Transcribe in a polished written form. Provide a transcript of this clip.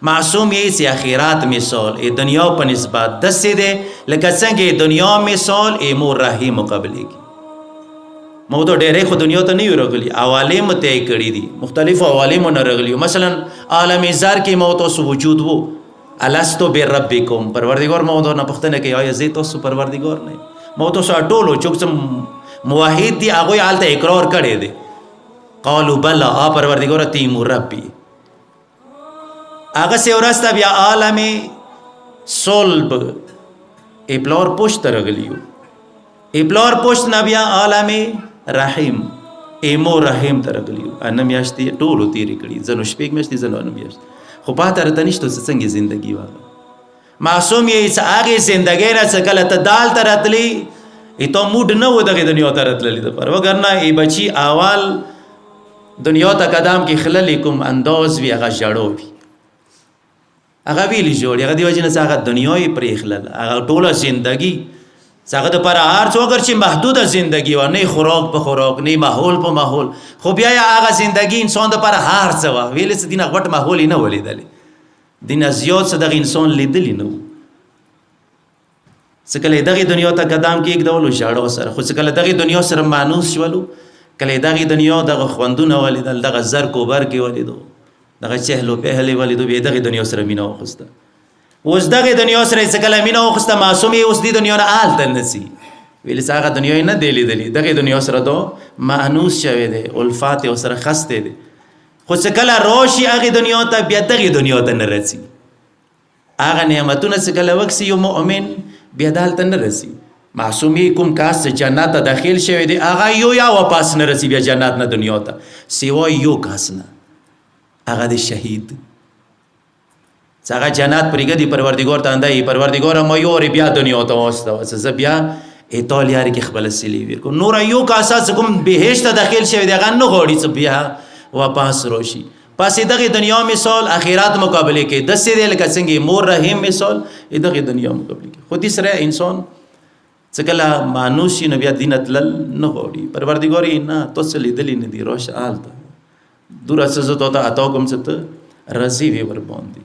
معصوم یې چې اخرات مثال ای دنیا په نسبت داسې دی لکه څنګه دنیا مثال ای مور رحیم مقابلېږي. موضوع ډېرې خو دنیا ته نه یو راغلي، عوالم طی کړي دي، مختلفو عوالمو نه راغلي. مثلا عالم زر کې مو تاسو وجود وو، الستو بربکم، پروردګار مو نه پوښتنه کوي آیا زه تاسو پروردګار نه یم؟ مو تاسو ټولو چې موحد دي هغه حالت اقرار کړي دي، قالوا بلا پروردګار تی مربي. هغه سه ورسته بیا عالم صلب اپلور پوشت راغلیو، اپلور پوشت نه بیا عالم رحیم ایمو رحیم ته راغلیو. ان میاشتې ټولو تیرې کړي، زنو شپږ میاشتې زنو نه میاشت، خو پاته راته نشته چې څنګه زندگی واغله. معصوم یې چې هغې زندګۍ نه څه کله ته دال ته راتلی ته موډ نه و دغې دنیا ته راتللي دپاره، وګرنه ای بچي اول دنیا ته قدم کې خللی کوم انداز وي هغه ژړو وي، هغه ویلي جوړي، هغه د وجې نه څه هغه دنیا یې پرېښلله، هغه ټوله زندګي څه هغه دپاره هر څه اگر چې محدوده زندګي وه، نه خوراک په خوراک، نه ماحول په ماحول، خو بیا یې هغه زندګي انسان دپاره هر څه وه. ویلې څه دینه غټ ماحول یې نه و لیدلی، دینه زیات څه دغه انسان لیدلی نه و. څه کله یې دغې دنیا ته قدم کېږدولو ژړو سره، خو څه کله دغې دنیا سره مانوس شولو، کله یې دغې دنیا دغه خوندونه ولیدل، دغه زر کوبر کې ولیدو، دغه چهل و پهل یې ولیدو، بیا یې دغې دنیا سره مینه واخیسته. اوس دغې دنیا سره یې څه کله مینه واخیسته، معصوم یې اوس دې دنیا نه هلته نڅي. ویلې څه هغه دنیا یې نه دی لیدلي، دغې دنیا سره دا مانوس شوی دی، الفات یې ورسره خستی دی. خو څه کله راشي هغې دنیا ته، بیا دغې دنیا ته نه رسي. هغه نعمتونه څه کله وکسي یو مؤمن، بیا دلته نه رسي. معصوم یې کوم کس چې جنت ته داخل شوی دی، هغه یو یا واپس نه رسي بیا جنت نه دنیا ته، سوا یو کس نه، هغه د شهید. چې هغه جنت پرېږدي پروردګار ته اندایي، پروردګاره ما یورې بیا دنیا ته واستوه چې زه بیا ایټالیا کې خپله سیلې ویر کړم. نوره یو کاسه چې کوم بهشت ته داخل شوی دی هغه نه غواړي چې بیا واپس راشي. پس دغې دنیا مثال اخرات مقابله کې داسې دی لکه څنګه مور رحیم مثال دغې دنیا مقابله کې. خو دې سره انسان څه کله مانوس شي نو بیا دینه تلل نه غواړي. پروردګار یې نه تو څه لیدلي نه دي، راشه هلته دوره څه زه تا ته عطا کوم چې ته راضي وې ورباندې.